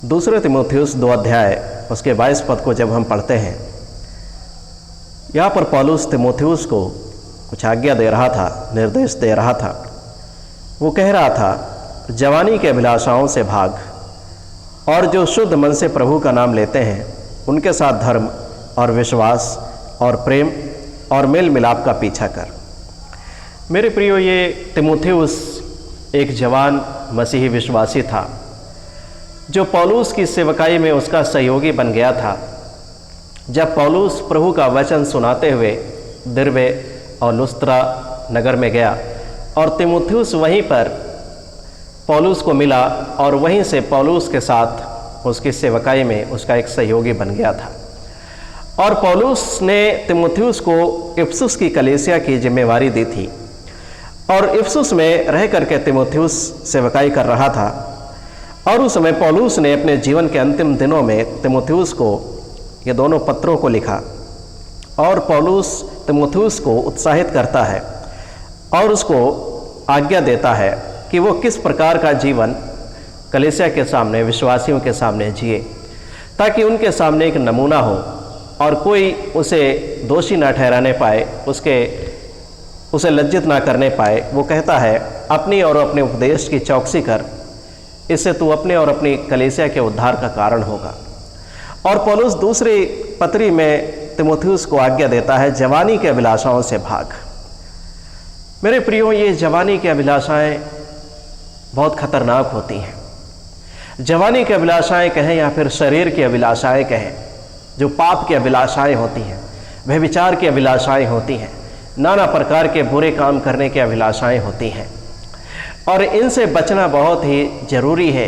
दूसरे तीमुथियुस 2 अध्याय उसके 22 पद को जब हम पढ़ते हैं, यहाँ पर पौलुस तीमुथियुस को कुछ आज्ञा दे रहा था, निर्देश दे रहा था। वो कह रहा था, जवानी के अभिलाषाओं से भाग और जो शुद्ध मन से प्रभु का नाम लेते हैं उनके साथ धर्म और विश्वास और प्रेम और मेल मिलाप का पीछा कर। मेरे प्रियो, ये तीमुथियुस एक जवान मसीही विश्वासी था जो पौलुस की सेवकाई में उसका सहयोगी बन गया था। जब पौलुस प्रभु का वचन सुनाते हुए दिरबे और लुस्त्रा नगर में गया और तीमुथियुस वहीं पर पौलुस को मिला और वहीं से पौलुस के साथ उसकी सेवकाई में उसका एक सहयोगी बन गया था। और पौलुस ने तीमुथियुस को इफिसुस की कलीसिया की जिम्मेवारी दी थी और इफिसुस में रह करके तीमुथियुस सेवकाई कर रहा था। और उस समय पौलुस ने अपने जीवन के अंतिम दिनों में तीमुथियुस को ये दोनों पत्रों को लिखा और पौलुस तीमुथियुस को उत्साहित करता है और उसको आज्ञा देता है कि वो किस प्रकार का जीवन कलीसिया के सामने, विश्वासियों के सामने जिए, ताकि उनके सामने एक नमूना हो और कोई उसे दोषी ना ठहराने पाए, उसे लज्जित ना करने पाए। वो कहता है, अपनी और अपने उपदेश की चौकसी कर, इससे तू अपने और अपनी कलीसिया के उद्धार का कारण होगा। और पौलुस दूसरी पत्री में तीमुथियुस को आज्ञा देता है, जवानी के अभिलाषाओं से भाग। मेरे प्रियो, ये जवानी की अभिलाषाएं बहुत खतरनाक होती हैं। जवानी की अभिलाषाएं कहें या फिर शरीर की अभिलाषाएं कहें, जो पाप की अभिलाषाएं होती हैं, व्यभिचार की अभिलाषाएं होती हैं, नाना प्रकार के बुरे काम करने की अभिलाषाएं होती हैं। और इनसे बचना बहुत ही ज़रूरी है,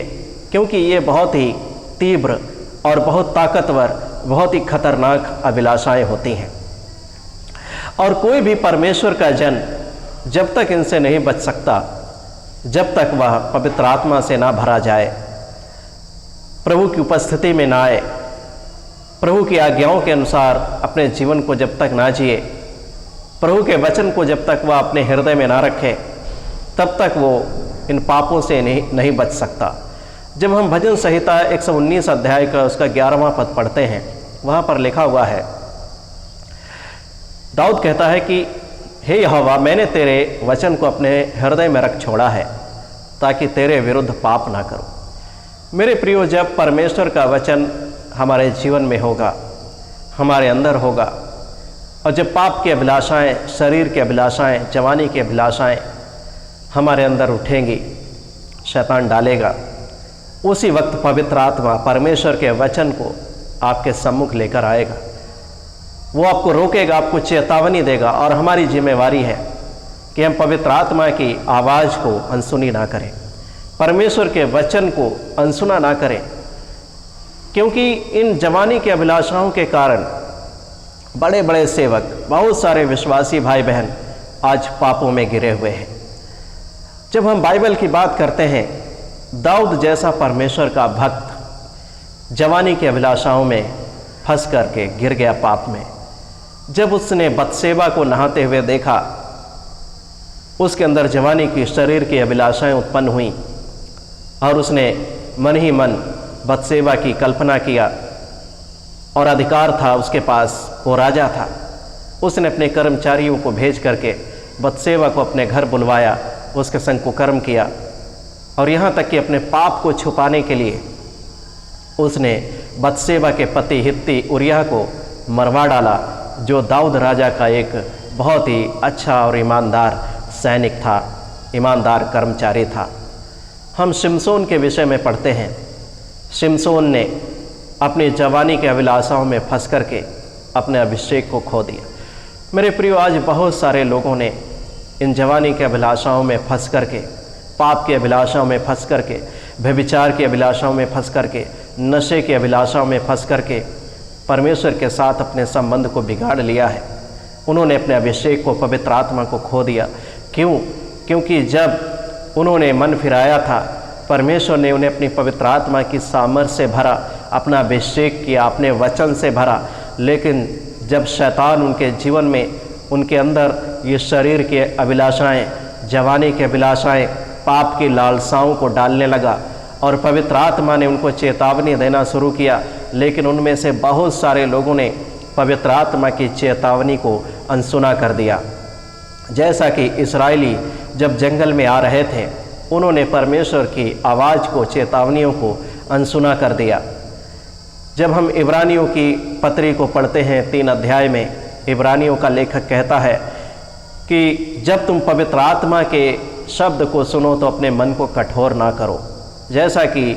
क्योंकि ये बहुत ही तीव्र और बहुत ताकतवर, बहुत ही खतरनाक अभिलाषाएं होती हैं। और कोई भी परमेश्वर का जन जब तक इनसे नहीं बच सकता, जब तक वह पवित्र आत्मा से ना भरा जाए, प्रभु की उपस्थिति में ना आए, प्रभु की आज्ञाओं के अनुसार अपने जीवन को जब तक ना जिए, प्रभु के वचन को जब तक वह अपने हृदय में ना रखे, तब तक वो इन पापों से नहीं बच सकता। जब हम भजन संहिता 119 अध्याय का उसका 11वां पद पढ़ते हैं, वहाँ पर लिखा हुआ है, दाऊद कहता है कि हे यहोवा, मैंने तेरे वचन को अपने हृदय में रख छोड़ा है ताकि तेरे विरुद्ध पाप ना करूं। मेरे प्रियो, जब परमेश्वर का वचन हमारे जीवन में होगा, हमारे अंदर होगा, और जब पाप की अभिलाषाएं, शरीर की अभिलाषाएं, जवानी की अभिलाषाएं हमारे अंदर उठेंगी, शैतान डालेगा, उसी वक्त पवित्र आत्मा परमेश्वर के वचन को आपके सम्मुख लेकर आएगा। वो आपको रोकेगा, आपको चेतावनी देगा, और हमारी जिम्मेवारी है कि हम पवित्र आत्मा की आवाज़ को अनसुनी ना करें, परमेश्वर के वचन को अनसुना ना करें। क्योंकि इन जवानी के अभिलाषाओं के कारण बड़े बड़े सेवक, बहुत सारे विश्वासी भाई बहन आज पापों में गिरे हुए हैं। जब हम बाइबल की बात करते हैं, दाऊद जैसा परमेश्वर का भक्त जवानी की अभिलाषाओं में फंस करके गिर गया पाप में। जब उसने बतशेबा को नहाते हुए देखा, उसके अंदर जवानी की, शरीर की अभिलाषाएं उत्पन्न हुई और उसने मन ही मन बतशेबा की कल्पना किया, और अधिकार था उसके पास, वो राजा था। उसने अपने कर्मचारियों को भेज करके बतशेबा को अपने घर बुलवाया, उसके संग कुकर्म किया, और यहाँ तक कि अपने पाप को छुपाने के लिए उसने बतशेबा के पति हित्ती उरिय्याह को मरवा डाला, जो दाऊद राजा का एक बहुत ही अच्छा और ईमानदार सैनिक था, ईमानदार कर्मचारी था। हम शिमशोन के विषय में पढ़ते हैं। शिमशोन ने अपनी जवानी के अभिलाषाओं में फंस करके अपने अभिषेक को खो दिया। मेरे प्रियो, आज बहुत सारे लोगों ने इन जवानी के अभिलाषाओं में फंस करके, पाप की अभिलाषाओं में फंस करके, व्यभिचार की अभिलाषाओं में फंस करके, नशे की अभिलाषाओं में फंस करके परमेश्वर के साथ अपने संबंध को बिगाड़ लिया है। उन्होंने अपने अभिषेक को, पवित्र आत्मा को खो दिया। क्यों? क्योंकि जब उन्होंने मन फिराया था, परमेश्वर ने उन्हें अपनी पवित्र आत्मा की सामर्थ्य से भरा, अपना अभिषेक किया, अपने वचन से भरा। लेकिन जब शैतान उनके जीवन में, उनके अंदर ये शरीर की अभिलाषाएं, जवानी की अभिलाषाएं, पाप की लालसाओं को डालने लगा और पवित्र आत्मा ने उनको चेतावनी देना शुरू किया, लेकिन उनमें से बहुत सारे लोगों ने पवित्र आत्मा की चेतावनी को अनसुना कर दिया। जैसा कि इस्राएली जब जंगल में आ रहे थे, उन्होंने परमेश्वर की आवाज़ को, चेतावनियों को अनसुना कर दिया। जब हम इब्रानियों की पत्री को पढ़ते हैं 3 अध्याय में, इब्रानियों का लेखक कहता है कि जब तुम पवित्र आत्मा के शब्द को सुनो तो अपने मन को कठोर ना करो, जैसा कि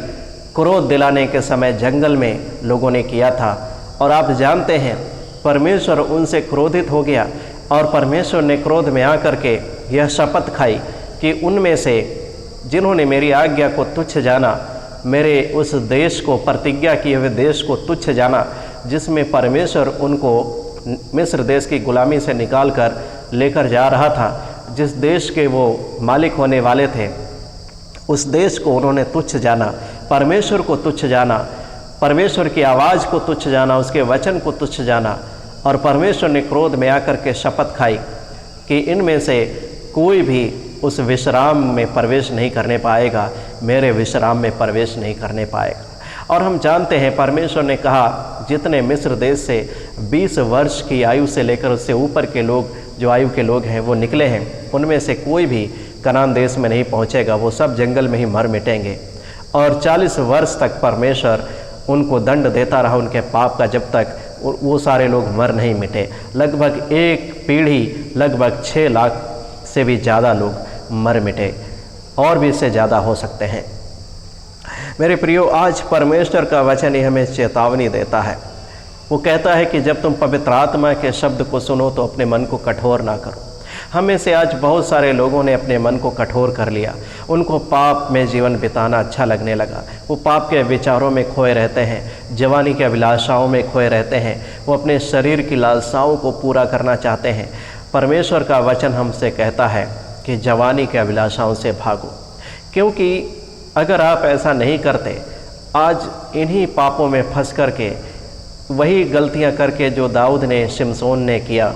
क्रोध दिलाने के समय जंगल में लोगों ने किया था। और आप जानते हैं परमेश्वर उनसे क्रोधित हो गया और परमेश्वर ने क्रोध में आकर के यह शपथ खाई कि उनमें से जिन्होंने मेरी आज्ञा को तुच्छ जाना, मेरे उस देश को, प्रतिज्ञा किए हुए देश को तुच्छ जाना, जिसमें परमेश्वर उनको मिस्र देश की गुलामी से निकाल कर लेकर जा रहा था, जिस देश के वो मालिक होने वाले थे, उस देश को उन्होंने तुच्छ जाना, परमेश्वर को तुच्छ जाना, परमेश्वर की आवाज़ को तुच्छ जाना, उसके वचन को तुच्छ जाना। और परमेश्वर ने क्रोध में आकर के शपथ खाई कि इनमें से कोई भी उस विश्राम में प्रवेश नहीं करने पाएगा, मेरे विश्राम में प्रवेश नहीं करने पाएगा। और हम जानते हैं परमेश्वर ने कहा, जितने मिस्र देश से 20 वर्ष की आयु से लेकर उससे ऊपर के लोग, जो आयु के लोग हैं, वो निकले हैं, उनमें से कोई भी कनान देश में नहीं पहुंचेगा, वो सब जंगल में ही मर मिटेंगे। और 40 वर्ष तक परमेश्वर उनको दंड देता रहा उनके पाप का, जब तक वो सारे लोग मर नहीं मिटे। लगभग एक पीढ़ी, लगभग 6 लाख से भी ज़्यादा लोग मर मिटे, और भी इससे ज़्यादा हो सकते हैं। मेरे प्रियो, आज परमेश्वर का वचन ही हमें चेतावनी देता है। वो कहता है कि जब तुम पवित्र आत्मा के शब्द को सुनो तो अपने मन को कठोर ना करो। हमें से आज बहुत सारे लोगों ने अपने मन को कठोर कर लिया, उनको पाप में जीवन बिताना अच्छा लगने लगा, वो पाप के विचारों में खोए रहते हैं, जवानी के अभिलाषाओं में खोए रहते हैं, वो अपने शरीर की लालसाओं को पूरा करना चाहते हैं। परमेश्वर का वचन हमसे कहता है कि जवानी के अभिलाषाओं से भागो, क्योंकि अगर आप ऐसा नहीं करते, आज इन्हीं पापों में फंस करके, वही गलतियां करके जो दाऊद ने, शिमशोन ने किया,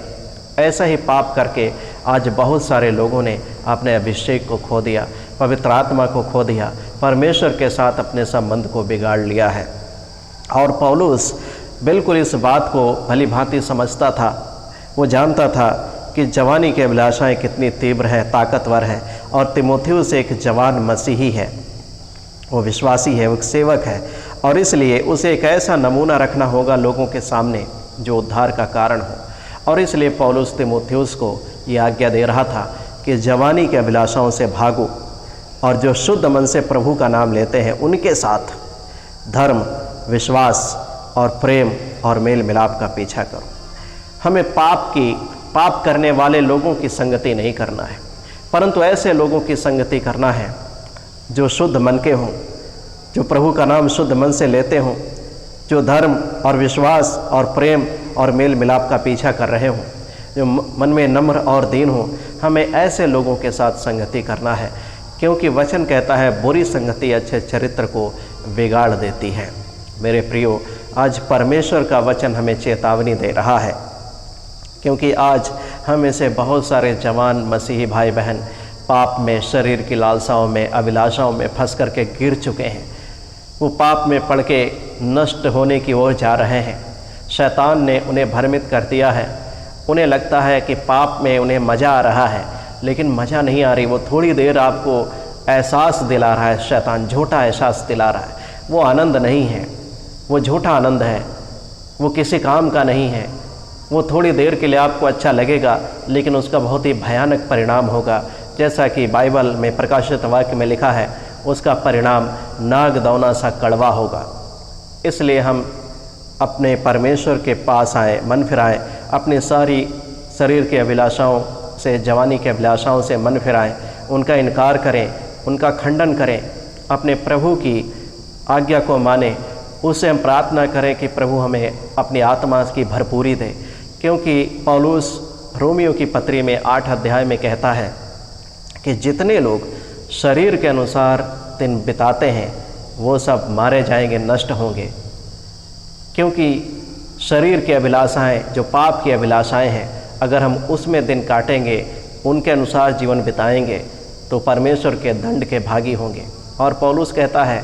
ऐसा ही पाप करके आज बहुत सारे लोगों ने अपने अभिषेक को खो दिया, पवित्र आत्मा को खो दिया, परमेश्वर के साथ अपने संबंध को बिगाड़ लिया है। और पौलुस बिल्कुल इस बात को भली भांति समझता था। वो जानता था कि जवानी की अभिलाषाएं कितनी तीव्र है, ताकतवर है। और तीमुथियुस एक जवान मसीही है, वो विश्वासी है, वो एक सेवक है, और इसलिए उसे एक ऐसा नमूना रखना होगा लोगों के सामने जो उद्धार का कारण हो। और इसलिए पौलुस तीमुथियुस को ये आज्ञा दे रहा था कि जवानी के अभिलाषाओं से भागो, और जो शुद्ध मन से प्रभु का नाम लेते हैं उनके साथ धर्म, विश्वास और प्रेम और मेल मिलाप का पीछा करो। हमें पाप करने वाले लोगों की संगति नहीं करना है, परंतु ऐसे लोगों की संगति करना है जो शुद्ध मन के हों, जो प्रभु का नाम शुद्ध मन से लेते हों, जो धर्म और विश्वास और प्रेम और मेल मिलाप का पीछा कर रहे हों, जो मन में नम्र और दीन हो। हमें ऐसे लोगों के साथ संगति करना है, क्योंकि वचन कहता है बुरी संगति अच्छे चरित्र को बिगाड़ देती है। मेरे प्रियो, आज परमेश्वर का वचन हमें चेतावनी दे रहा है, क्योंकि आज हम में से बहुत सारे जवान मसीही भाई बहन पाप में, शरीर की लालसाओं में, अभिलाषाओं में फंस करके गिर चुके हैं। वो पाप में पड़ के नष्ट होने की ओर जा रहे हैं। शैतान ने उन्हें भ्रमित कर दिया है। उन्हें लगता है कि पाप में उन्हें मज़ा आ रहा है, लेकिन मज़ा नहीं आ रही। वो थोड़ी देर आपको एहसास दिला रहा है, शैतान झूठा एहसास दिला रहा है। वो आनंद नहीं है, वो झूठा आनंद है, वो किसी काम का नहीं है। वो थोड़ी देर के लिए आपको अच्छा लगेगा, लेकिन उसका बहुत ही भयानक परिणाम होगा। जैसा कि बाइबल में प्रकाशित वाक्य में लिखा है, उसका परिणाम नागदौना सा कड़वा होगा। इसलिए हम अपने परमेश्वर के पास आए, मन फिराएं, अपनी सारी शरीर की अभिलाषाओं से, जवानी की अभिलाषाओं से मन फिराएं, उनका इनकार करें, उनका खंडन करें, अपने प्रभु की आज्ञा को माने। उससे हम प्रार्थना करें कि प्रभु हमें अपनी आत्मा की भरपूरी दे, क्योंकि पौलुस रोमियो की पत्री में 8 अध्याय में कहता है कि जितने लोग शरीर के अनुसार दिन बिताते हैं वो सब मारे जाएंगे, नष्ट होंगे। क्योंकि शरीर की अभिलाषाएं, जो पाप की अभिलाषाएं हैं, अगर हम उसमें दिन काटेंगे, उनके अनुसार जीवन बिताएंगे, तो परमेश्वर के दंड के भागी होंगे। और पौलुस कहता है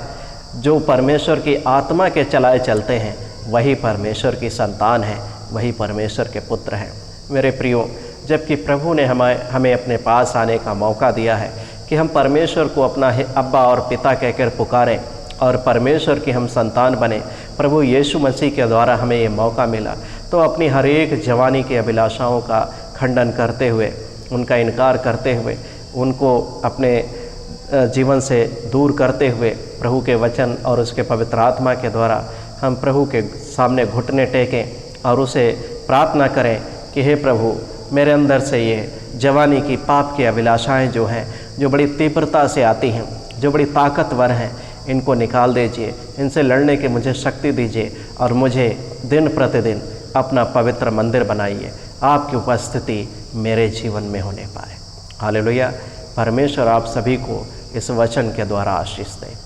जो परमेश्वर की आत्मा के चलाए चलते हैं वही परमेश्वर की संतान है, वही परमेश्वर के पुत्र हैं। मेरे प्रियो, जबकि प्रभु ने हमें अपने पास आने का मौका दिया है कि हम परमेश्वर को अपना अब्बा और पिता कहकर पुकारें और परमेश्वर की हम संतान बने, प्रभु यीशु मसीह के द्वारा हमें ये मौका मिला, तो अपनी हर एक जवानी की अभिलाषाओं का खंडन करते हुए, उनका इनकार करते हुए, उनको अपने जीवन से दूर करते हुए प्रभु के वचन और उसके पवित्र आत्मा के द्वारा हम प्रभु के सामने घुटने टेकें और उसे प्रार्थना करें कि हे प्रभु, मेरे अंदर से ये जवानी की पाप की अभिलाषाएं जो हैं, जो बड़ी तीव्रता से आती हैं, जो बड़ी ताकतवर हैं, इनको निकाल दीजिए, इनसे लड़ने की मुझे शक्ति दीजिए और मुझे दिन प्रतिदिन अपना पवित्र मंदिर बनाइए, आपकी उपस्थिति मेरे जीवन में होने पाए। हालेलुया। परमेश्वर आप सभी को इस वचन के द्वारा आशीष दें।